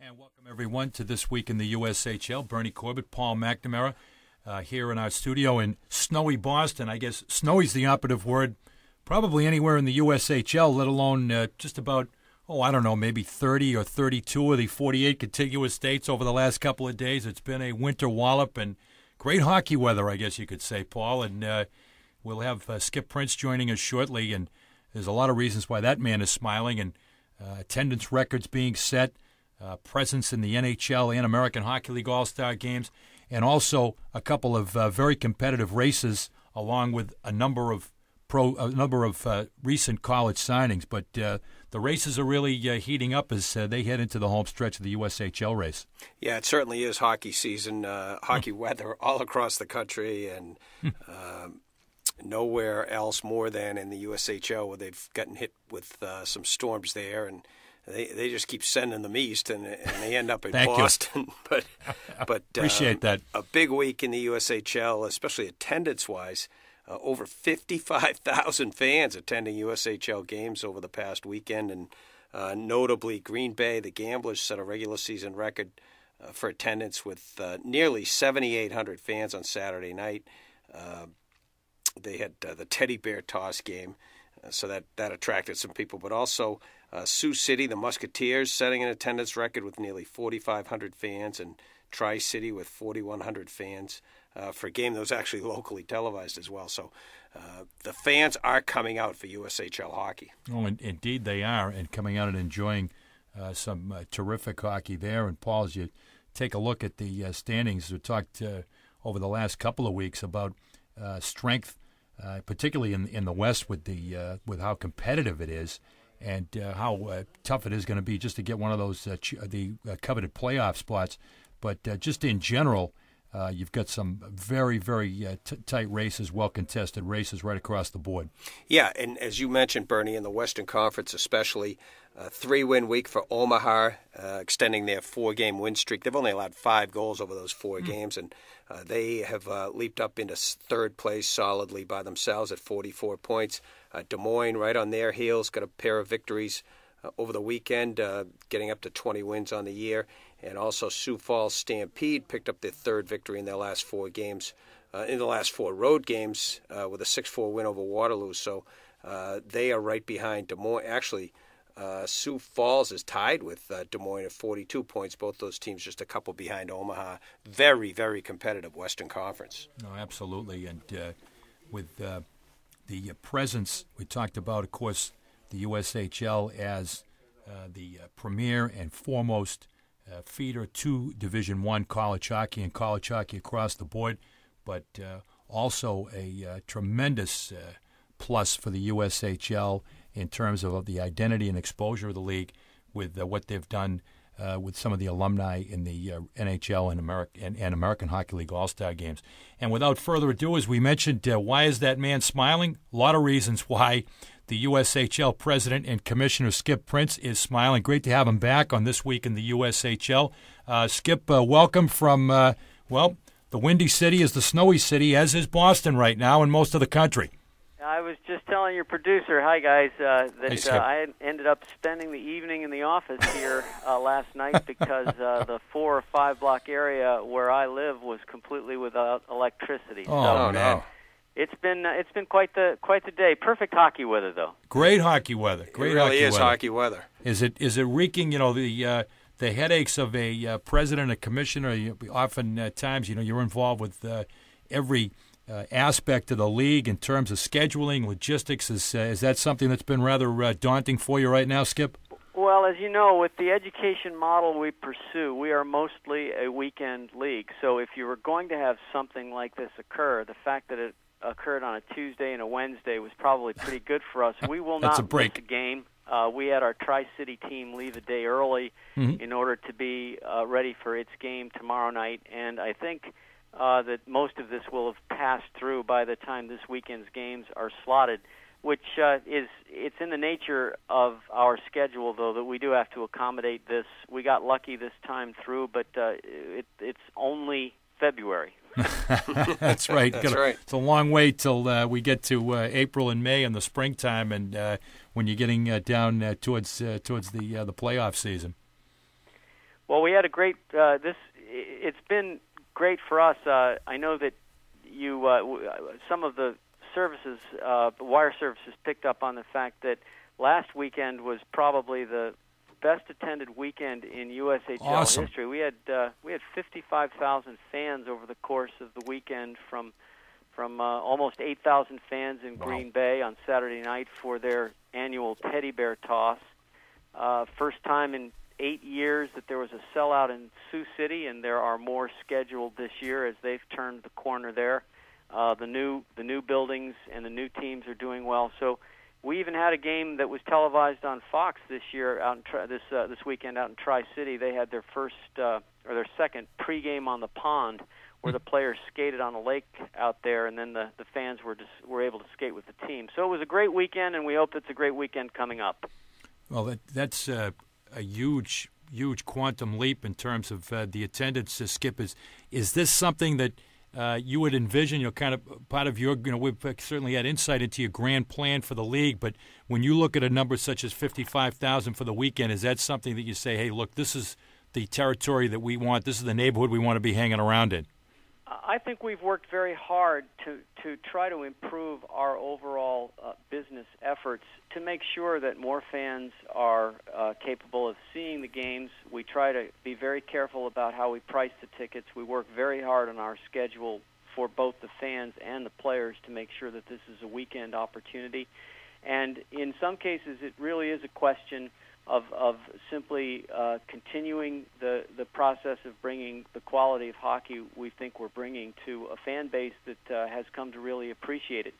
And welcome, everyone, to This Week in the USHL. Bernie Corbett, Paul McNamara here in our studio in snowy Boston. I guess snowy's the operative word probably anywhere in the USHL, let alone just about, maybe 30 or 32 of the 48 contiguous states over the last couple of days. It's been a winter wallop and great hockey weather, I guess you could say, Paul. And we'll have Skip Prince joining us shortly, and there's a lot of reasons why that man is smiling, and attendance records being set, presence in the NHL and American Hockey League All-Star games, and also a couple of very competitive races, along with a number of recent college signings. But the races are really heating up as they head into the home stretch of the USHL race. Yeah, it certainly is hockey season, hockey weather all across the country, and nowhere else more than in the USHL, where they've gotten hit with some storms there, and they just keep sending them east, and they end up in Boston. but appreciate that. A big week in the USHL, especially attendance-wise. Over 55,000 fans attending USHL games over the past weekend, and notably Green Bay, the Gamblers, set a regular season record for attendance with nearly 7,800 fans on Saturday night. They had the teddy bear toss game, so that attracted some people. But also Sioux City, the Musketeers, setting an attendance record with nearly 4,500 fans, and Tri-City with 4,100 fans for a game that was actually locally televised as well. So the fans are coming out for USHL hockey. Oh, indeed they are, and coming out and enjoying some terrific hockey there. And Paul, as you take a look at the standings, we talked over the last couple of weeks about strength, particularly in the West, with how competitive it is, and how tough it is going to be just to get one of those the coveted playoff spots. But just in general, you've got some very, very tight races, well-contested races right across the board. Yeah, and as you mentioned, Bernie, in the Western Conference especially, a 3-win week for Omaha, extending their 4-game win streak. They've only allowed 5 goals over those 4 games, and they have leaped up into third place solidly by themselves at 44 points. Des Moines, right on their heels, got a pair of victories over the weekend, getting up to 20 wins on the year. And also Sioux Falls Stampede picked up their 3rd victory in their last 4 games, in the last 4 road games, with a 6-4 win over Waterloo. So they are right behind Des Moines. Actually, Sioux Falls is tied with Des Moines at 42 points. Both those teams just a couple behind Omaha. Very, very competitive Western Conference. No, absolutely. And with the presence, we talked about, of course, the USHL as the premier and foremost feeder to Division I college hockey and college hockey across the board, but also a tremendous plus for the USHL in terms of the identity and exposure of the league with what they've done with some of the alumni in the NHL and American Hockey League All-Star games. And without further ado, as we mentioned, why is that man smiling? A lot of reasons why the USHL president and commissioner, Skip Prince, is smiling. Great to have him back on This Week in the USHL. Skip, welcome from, the Windy City is the snowy city, as is Boston right now and most of the country. I was just telling your producer, hi guys, that I ended up spending the evening in the office here last night because the 4 or 5 block area where I live was completely without electricity. Oh, no. It's been quite the day. Perfect hockey weather, though. Great hockey weather. Great it really hockey is weather. hockey weather. Is it wreaking? The headaches of a president, a commissioner. Often times, you're involved with every aspect of the league in terms of scheduling, logistics. Is that something that's been rather daunting for you right now, Skip? Well, as you know, with the education model we pursue, we are mostly a weekend league. So if you were going to have something like this occur, the fact that it occurred on a Tuesday and a Wednesday was probably pretty good for us. We will not miss a game. We had our Tri-City team leave a day early in order to be ready for its game tomorrow night, and I think that most of this will have passed through by the time this weekend's games are slotted, which it's in the nature of our schedule, though, that we do have to accommodate this. We got lucky this time through, but it's only February. That's right. That's right. It's a long way till we get to April and May in the springtime, and when you're getting down towards the playoff season. Well, we had a great. It's been great for us. I know that some of the services, wire services, picked up on the fact that last weekend was probably the best attended weekend in USHL history. We had 55,000 fans over the course of the weekend from almost 8,000 fans in Green Bay on Saturday night for their annual teddy bear toss. First time in 8 years that there was a sellout in Sioux City, and there are more scheduled this year as they've turned the corner there. The new buildings and the new teams are doing well. So we even had a game that was televised on Fox this year out in this weekend out in Tri-City. They had their their second pregame on the pond, where the players skated on a lake out there, and then the fans were able to skate with the team. So it was a great weekend, and we hope it's a great weekend coming up. Well, that's a huge quantum leap in terms of the attendance. Skip, is this something that you would envision? Kind of part of your, we've certainly had insight into your grand plan for the league, but when you look at a number such as 55,000 for the weekend, is that something that you say, hey, look, this is the territory that we want, this is the neighborhood we want to be hanging around in? I think we've worked very hard to try to improve our overall business efforts to make sure that more fans are capable of seeing the games. We try to be very careful about how we price the tickets. We work very hard on our schedule for both the fans and the players to make sure that this is a weekend opportunity. And in some cases, it really is a question of simply continuing the process of bringing the quality of hockey we think we're bringing to a fan base that has come to really appreciate it.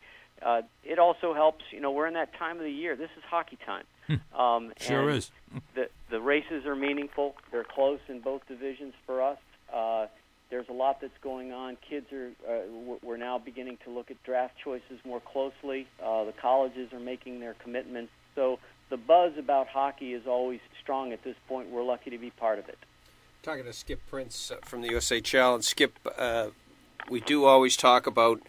It also helps, we're in that time of the year. This is hockey time. Sure is. The races are meaningful. They're close in both divisions for us. There's a lot that's going on. Kids we're now beginning to look at draft choices more closely. The colleges are making their commitments. So the buzz about hockey is always strong at this point. We're lucky to be part of it. Talking to Skip Prince from the USHL. And Skip, we do always talk about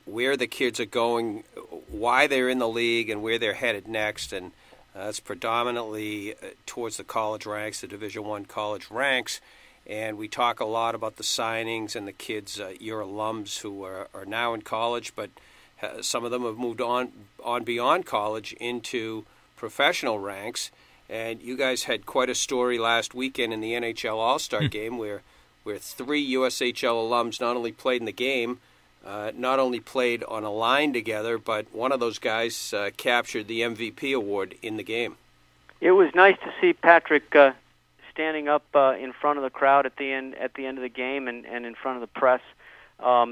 where the kids are going, why they're in the league, and where they're headed next. And it's predominantly towards the college ranks, the Division I college ranks. And we talk a lot about the signings and the kids, your alums who are now in college, but some of them have moved on beyond college into professional ranks. And you guys had quite a story last weekend in the NHL All-Star game where 3 USHL alums not only played in the game, not only played on a line together, but one of those guys captured the MVP award in the game. It was nice to see Patrick standing up in front of the crowd at the end of the game and in front of the press.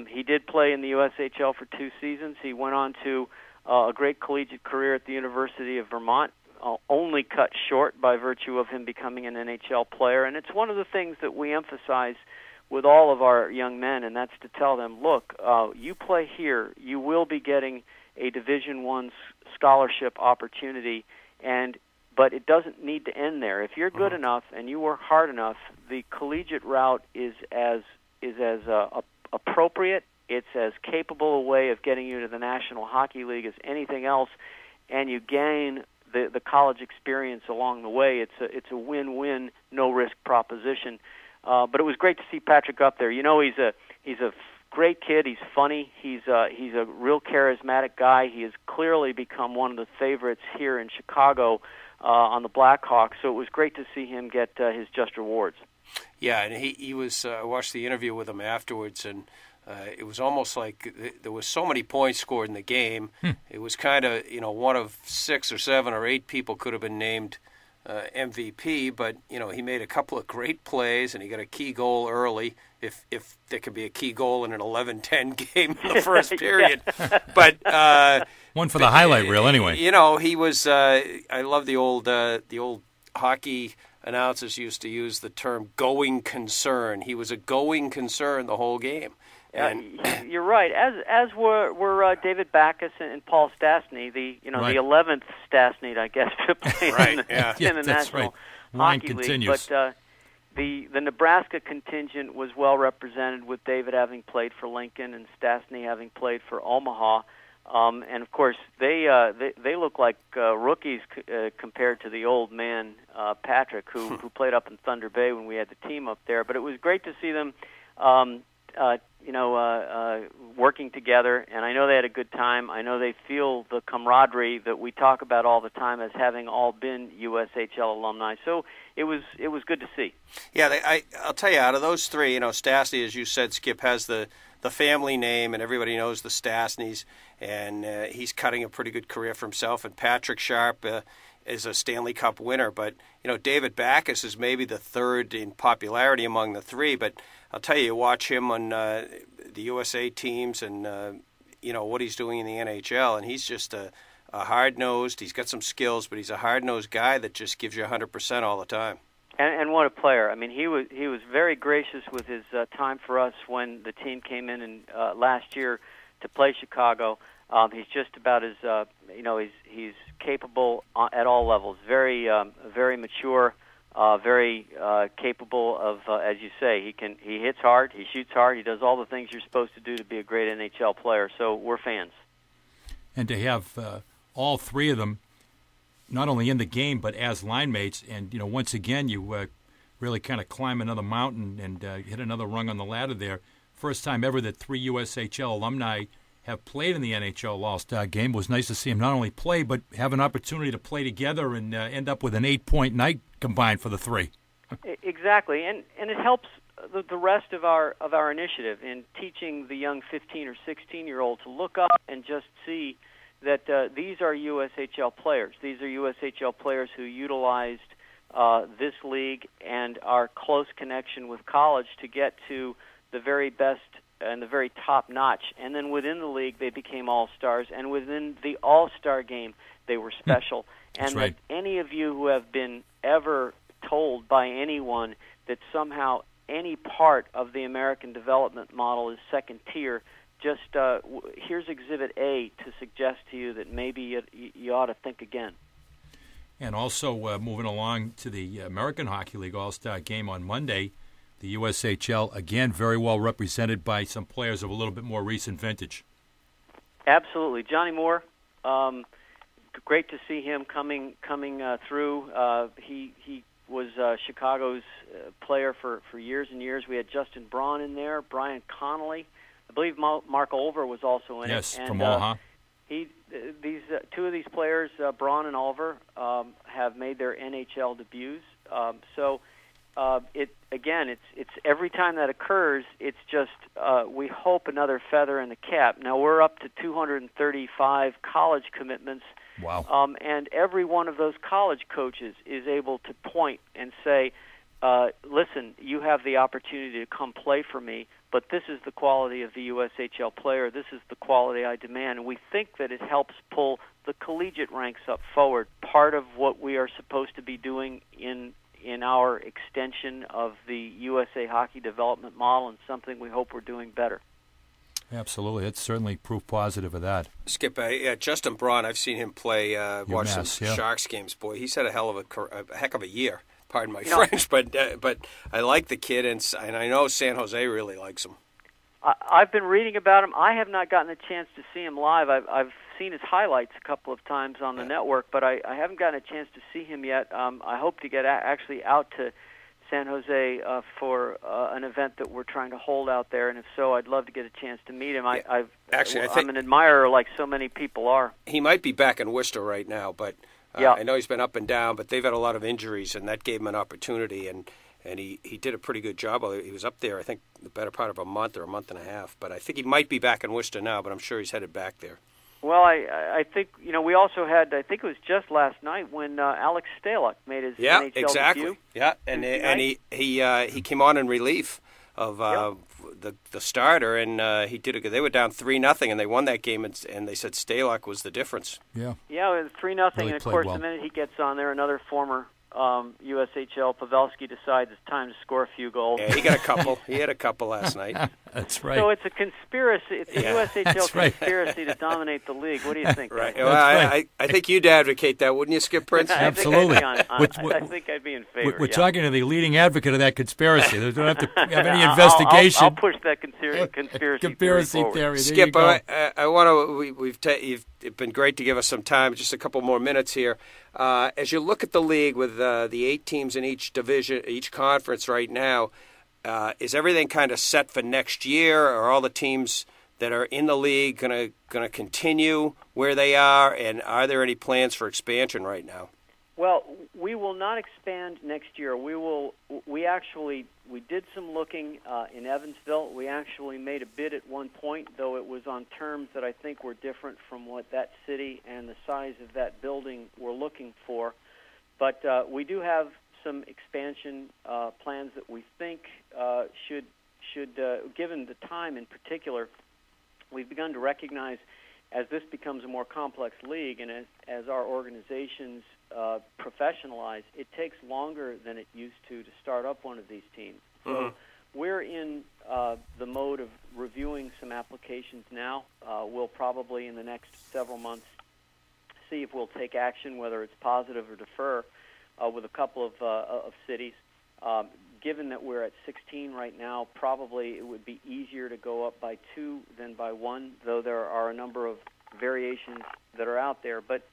He did play in the USHL for 2 seasons. He went on to a great collegiate career at the University of Vermont, only cut short by virtue of him becoming an NHL player. And it's one of the things that we emphasize with all of our young men, and that's to tell them, look, you play here, you will be getting a Division I scholarship opportunity, but it doesn't need to end there. If you're good enough and you work hard enough, the collegiate route is as appropriate, it's as capable a way of getting you to the National Hockey League as anything else, and you gain the college experience along the way. It's a win-win, no-risk proposition. But it was great to see Patrick up there. He's a great kid. He's funny. He's a real charismatic guy. He has clearly become one of the favorites here in Chicago on the Blackhawks. So it was great to see him get his just rewards. Yeah, and he was. I watched the interview with him afterwards, and it was almost like there was so many points scored in the game. It was kind of one of 6 or 7 or 8 people could have been named MVP, but he made a couple of great plays and he got a key goal early. If there could be a key goal in an 11-10 game in the first period, but one for the highlight reel anyway. He was. I love the old hockey announcers used to use the term "going concern." He was a going concern the whole game. And you're right. As were David Backus and Paul Stastny, the 11th Stastny, I guess, to play in the National Hockey League. But the Nebraska contingent was well represented, with David having played for Lincoln and Stastny having played for Omaha. And of course, they look like rookies compared to the old man Patrick, who played up in Thunder Bay when we had the team up there. But it was great to see them, working together. And I know they had a good time. I know they feel the camaraderie that we talk about all the time as having all been USHL alumni. So it was good to see. Yeah, I'll tell you, out of those three, Stastny, as you said, Skip, has the family name, and everybody knows the Stastnys, and he's cutting a pretty good career for himself. And Patrick Sharp is a Stanley Cup winner, but David Backus is maybe the third in popularity among the three. But I'll tell you, watch him on the USA teams, and what he's doing in the NHL, and he's just a hard-nosed. He's got some skills, but he's a hard-nosed guy that just gives you 100% all the time. And what a player! I mean, he was very gracious with his time for us when the team came in last year to play Chicago. He's just about as he's capable at all levels. Very mature, very capable of, as you say, he hits hard, he shoots hard, he does all the things you're supposed to do to be a great NHL player. So we're fans. And to have all three of them, not only in the game but as line mates, and once again you really kind of climb another mountain and hit another rung on the ladder there. First time ever that three USHL alumni have played in the NHL All-Star game. It was nice to see them not only play but have an opportunity to play together and end up with an 8-point night combined for the three. Exactly, and it helps the rest of our initiative in teaching the young 15 or 16-year-old to look up and just see that these are USHL players. These are USHL players who utilized this league and our close connection with college to get to the very best and the very top notch. And then within the league, they became all-stars. And within the all-star game, they were special. That's and right. that any of you who have been ever told by anyone that somehow any part of the American development model is second tier, just here's Exhibit A to suggest to you that maybe you ought to think again. And also moving along to the American Hockey League All-Star Game on Monday, the USHL, again, very well represented by some players of a little bit more recent vintage. Absolutely. Johnny Moore, great to see him coming through. He was Chicago's player for years and years. We had Justin Braun in there, Brian Connolly. I believe Mark Olver was also in it. Yes, from Omaha. These two of these players, Braun and Olver, have made their NHL debuts. It's every time that occurs, it's just we hope another feather in the cap. Now we're up to 235 college commitments. Wow! And every one of those college coaches is able to point and say, listen, you have the opportunity to come play for me, but this is the quality of the USHL player. This is the quality I demand. And we think that it helps pull the collegiate ranks up forward, part of what we are supposed to be doing in our extension of the USA Hockey Development Model, and something we hope we're doing better. Absolutely. It's certainly proof positive of that. Skip, Justin Braun, I've seen him play, watch some Sharks games. Boy, he's had a heck of a year. Pardon my French, but I like the kid, and I know San Jose really likes him. I've been reading about him. I have not gotten a chance to see him live. I've seen his highlights a couple of times on the network, but I haven't gotten a chance to see him yet. I hope to get actually out to San Jose for an event that we're trying to hold out there, and if so, I'd love to get a chance to meet him. I'm an admirer like so many people are. He might be back in Worcester right now, but I know he's been up and down, but they've had a lot of injuries, and that gave him an opportunity, and he did a pretty good job. He was up there, I think, the better part of a month or a month and a half, but I think he might be back in Worcester now, but I'm sure he's headed back there. Well, I think, we also had, I think it was just last night when Alex Stalock made his NHL debut. Yeah, and he came on in relief of the starter, and he did they were down 3-0, and they won that game, and they said Stalock was the difference. Yeah, it was 3-0, and of course, the minute he gets on there, another former USHL Pavelski decides it's time to score a few goals. Yeah, he got a couple. He had a couple last night. That's right. So it's a conspiracy. It's a USHL That's right. conspiracy to dominate the league. What do you think? Right. guys? Well, I think you'd advocate that, wouldn't you, Skip Prince? Absolutely. I think I'd be in favor. We're yeah. talking to the leading advocate of that conspiracy. They don't have to have any investigation. I'll push that conspiracy theory. There Skip, you go. I want to. You've been great to give us some time. Just a couple more minutes here. As you look at the league with the 8 teams in each division, each conference right now, is everything kind of set for next year? Are all the teams that are in the league going to continue where they are? And are there any plans for expansion right now? Well, we will not expand next year. We did some looking in Evansville. We actually made a bid at one point, though it was on terms that I think were different from what that city and the size of that building were looking for. But we do have some expansion plans that we think should given the time in particular, we've begun to recognize as this becomes a more complex league and as our organizations professionalize, it takes longer than it used to start up one of these teams. So we're in the mode of reviewing some applications now. We'll probably in the next several months see if we'll take action, whether it's positive or defer, with a couple of cities. Given that we're at 16 right now, probably it would be easier to go up by 2 than by 1, though there are a number of variations that are out there. But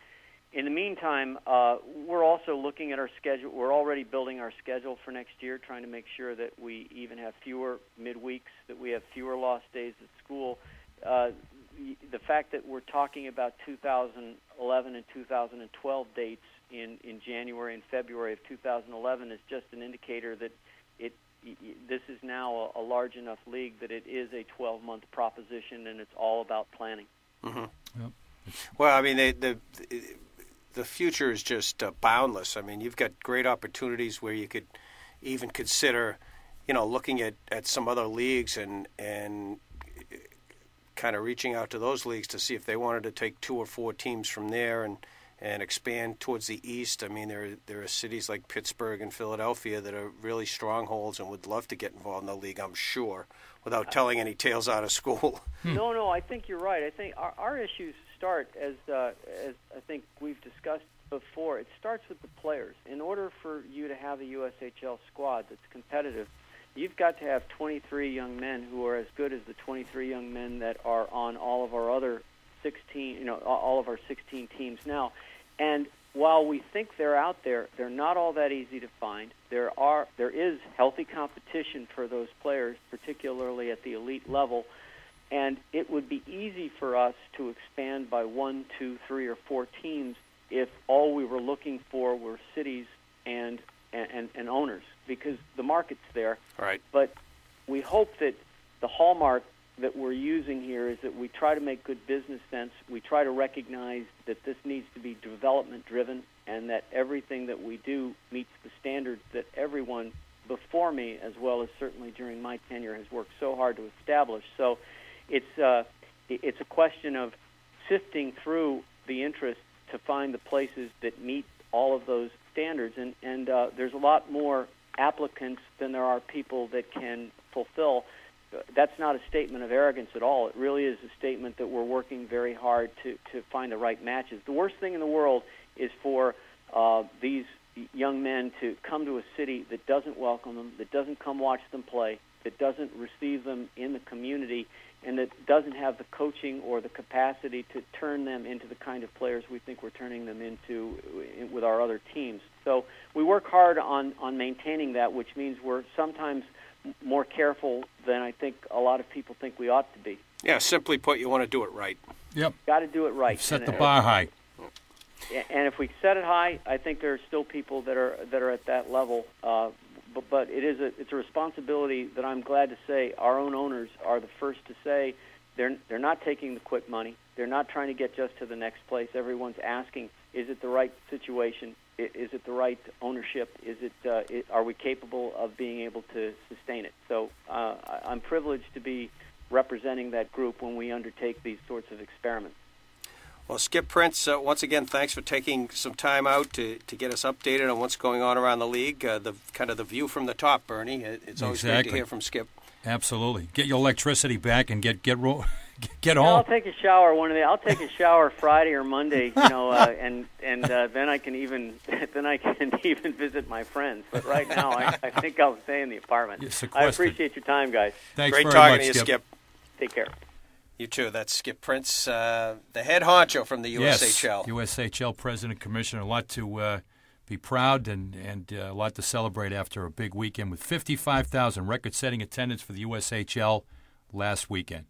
in the meantime, we're also looking at our schedule. We're already building our schedule for next year, trying to make sure that we even have fewer midweeks, that we have fewer lost days at school. The fact that we're talking about 2011 and 2012 dates in January and February of 2011 is just an indicator that this is now a large enough league that it is a 12-month proposition, and it's all about planning. Mm-hmm. Yep. Well, I mean, the future is just boundless. I mean, you've got great opportunities where you could even consider, looking at some other leagues and kind of reaching out to those leagues to see if they wanted to take 2 or 4 teams from there and expand towards the east. I mean, there are cities like Pittsburgh and Philadelphia that are really strongholds and would love to get involved in the league, I'm sure, without telling any tales out of school. No, I think you're right. I think our issues start, as I think we've discussed before, it starts with the players. In order for you to have a USHL squad that's competitive, you've got to have 23 young men who are as good as the 23 young men that are on all of our other 16, all of our 16 teams now. And while we think they're out there, they're not all that easy to find. There is healthy competition for those players, particularly at the elite level. And it would be easy for us to expand by 1, 2, 3, or 4 teams if all we were looking for were cities and owners, because the market's there. Right. But we hope that the hallmark that we're using here is that we try to make good business sense. We try to recognize that this needs to be development-driven and that everything that we do meets the standards that everyone before me, as well as certainly during my tenure, has worked so hard to establish. So it's a question of sifting through the interest to find the places that meet all of those standards. And there's a lot more applicants than there are people that can fulfill. That's not a statement of arrogance at all. It really is a statement that we're working very hard to find the right matches. The worst thing in the world is for these young men to come to a city that doesn't welcome them, that doesn't come watch them play, that doesn't receive them in the community, and that doesn't have the coaching or the capacity to turn them into the kind of players we think we're turning them into with our other teams. So we work hard on maintaining that, which means we're sometimes more careful than I think a lot of people think we ought to be. Yeah, simply put, you want to do it right. Yep. Got to do it right. Set the bar high. And if we set it high, I think there are still people that are at that level. But it's a responsibility that I'm glad to say our own owners are the first to say. They're not taking the quick money. They're not trying to get just to the next place. Everyone's asking, is it the right situation? Is it the right ownership? Are we capable of being able to sustain it? So I'm privileged to be representing that group when we undertake these sorts of experiments. Well, Skip Prince, once again, thanks for taking some time out to get us updated on what's going on around the league. The view from the top, Bernie. It's always great to hear from Skip. Absolutely. Get your electricity back and get home. I'll take a shower I'll take a shower Friday or Monday, and then I can even visit my friends. But right now, I think I'll stay in the apartment. I appreciate your time, guys. Thanks Great very talking much, to you, Skip. Take care. You too. That's Skip Prince, the head honcho from the USHL. Yes, USHL President Commissioner. A lot to be proud and a lot to celebrate after a big weekend with 55,000 record-setting attendance for the USHL last weekend.